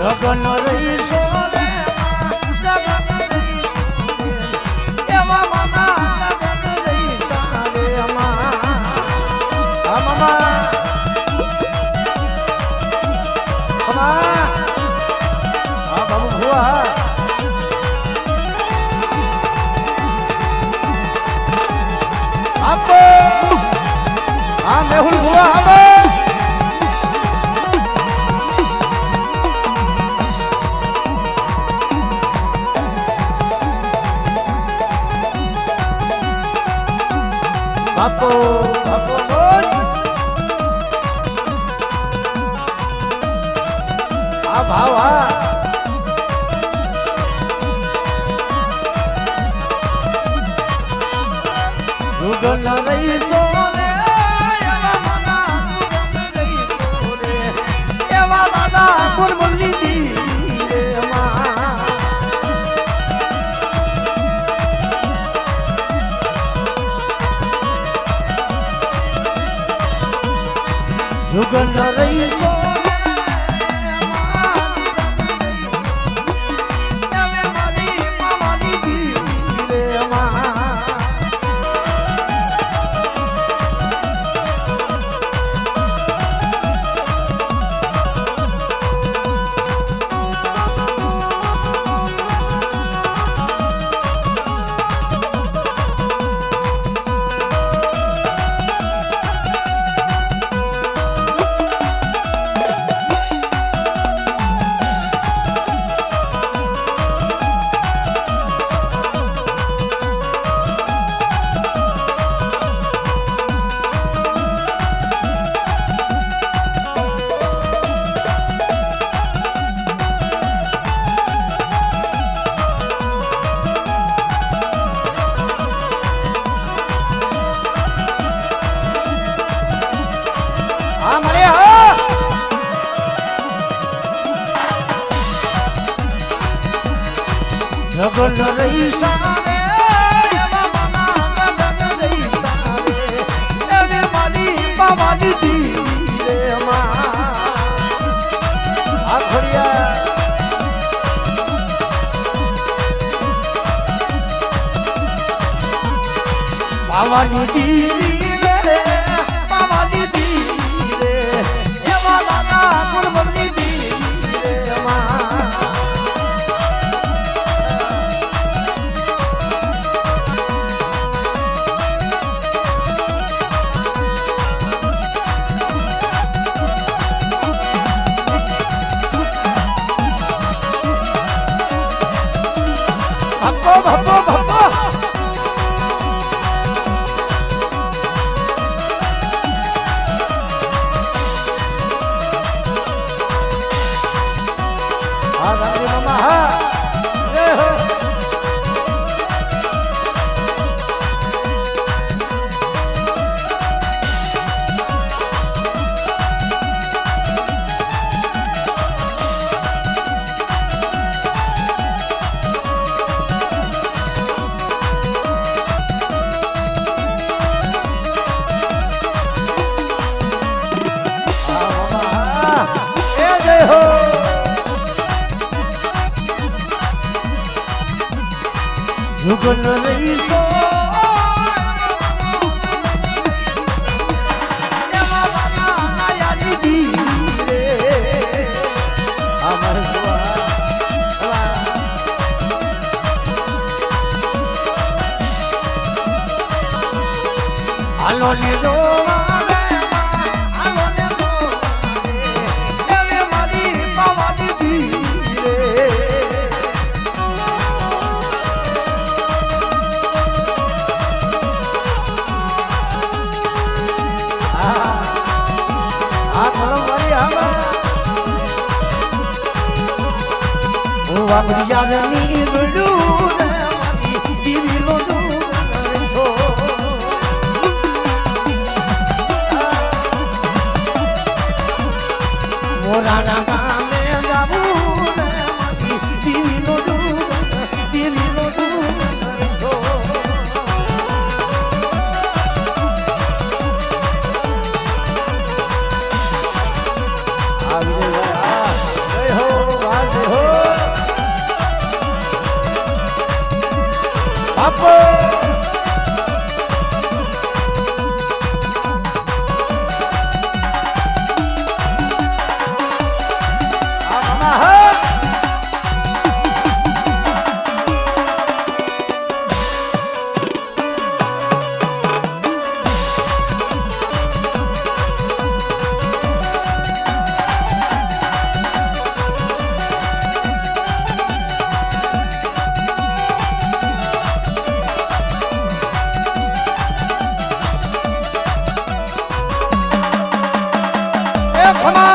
લગન રહીશો રે એવા મામા લગન રહીશા રે મામા બાબુ ભુવા આપો હા મેહુલ ભુવા આપો બાપો બાપો આ ભાવ હા જુગલ રહીશો રે એવા માના જુગલ રહીશો રે એવા દાદા કુરબલી દી રે જુગલ રહીશો જગલ રહીશા રે એવા માના જગલ રહીશા રે એવે મારી પાવાની દી રે આખરિયા પાવાની દી રે પાવાની દી રે એવા દાદા કુરબલી દી રે ભપ્પો ભપ્પો ભપ્પો હા ગાંધી મામા હા જય હો જુગલ રહીશો એવા માના યાદી દી રે અમર હાલો ને જો વાપરિયાની ગડું દીવી લો છો મોરાના ગામે જાવું દીવી લો છો આવી જય હો જય હો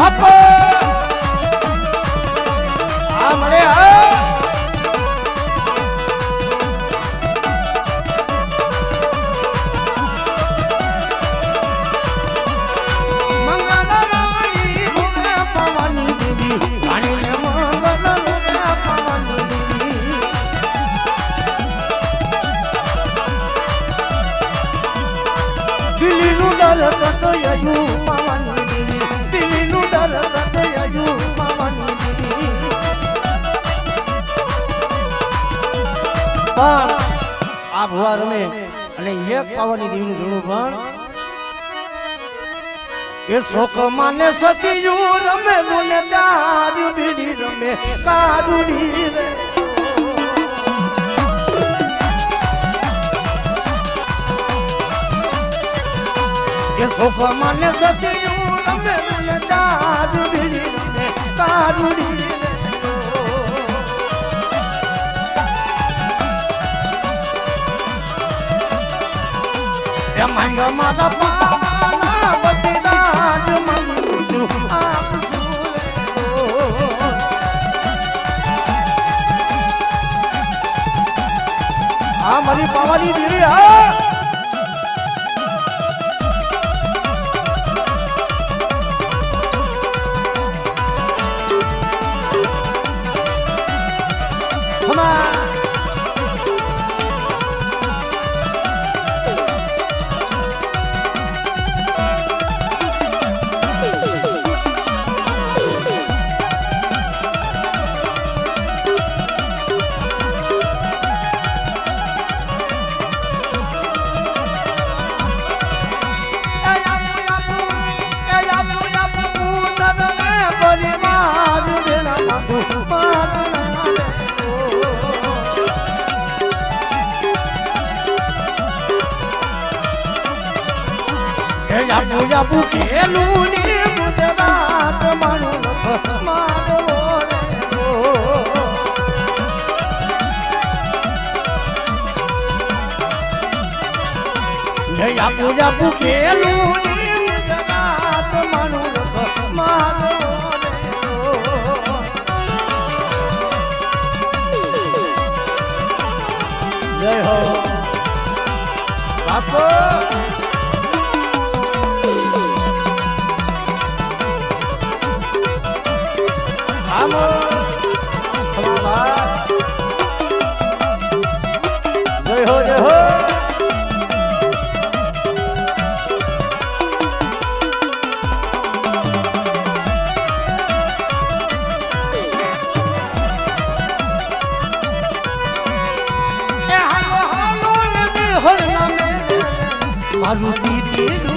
બાપો આ મળે દિલ્હીનું દર કતયુ માવાની દેવી દિલ્હીનું દર કતયુ માવાની દેવી પણ આ ભુવા રમે અને એક પાવાની દેવીનું જૂનું પણ એ શોક માને સતીયું રમે બોલે ચાર્યું બીડી રમે કારુડી રે એ સોફા માને સતીયું રમે બોલે ચાર્યું બીડી રમે કારુડી રે એ માંગ મારા પાવાના બદરાજ મંગુ આપ આ મારી પાવાની દીરી હા પૂજા પૂકેલું ની ગુજરાત મારું મારો જયા પૂજા પૂકેલું ની ગુજરાત મારું મારો જય હો બાપો જય હો જય હો મારું દીદી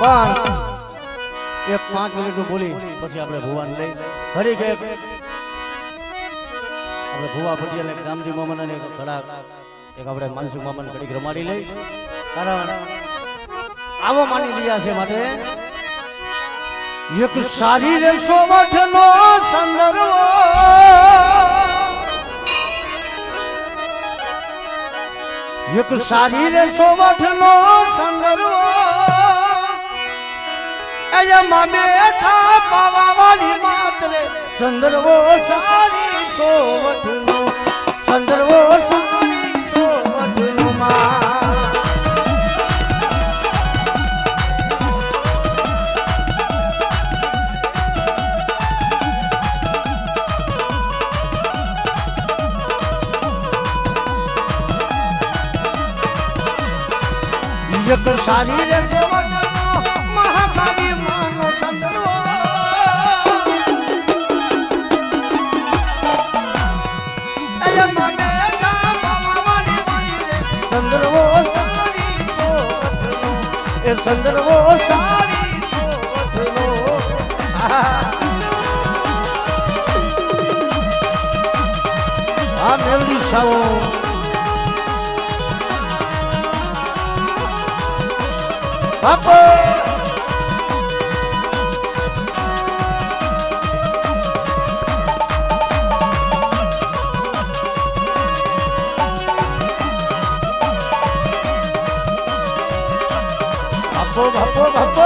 પણ એક 5 મિનિટ બોલી પછી આપણે ભુવાન લઈ ઘડી કે આપણે ભુવા પટેલ એક ગામજી મામા અને ઘડા એક આપણે માનસિક મામા ઘડીક રમાડી લઈ કારણ આવો માની રહ્યા છે માટે એક સારી રે સોવઠનો સંદર્ભ એક સારી રે સોવઠનો સંદર્ભ એમાં બેઠા પાવા વાળી માત્રે સંદર્ભો સારી સોવઠનો સંદર્ભો સારી સોવઠનો માં એક સારી રે સોવઠનો મહાકાવી માનો સંદર્ભ એમાં બેઠા પાવા વાળી માત્રે સંદર્ભો સારી સોવઠનો એ સંદર્ભો સારી સોવઠનો આ મેલડી સાવો બાપો બાપો બાપો બાપો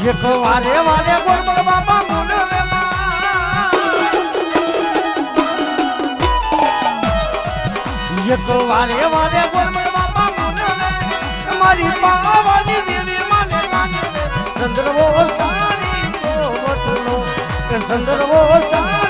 એક વારે વારે ગોરબલ બાપા બોલવે એક વારે વારે ગોરબલ બાપા બોલવે મારી પાવાની દેવી માને લાગે સંદર્ભો સારી સોવઠનો સંદર્ભો સારી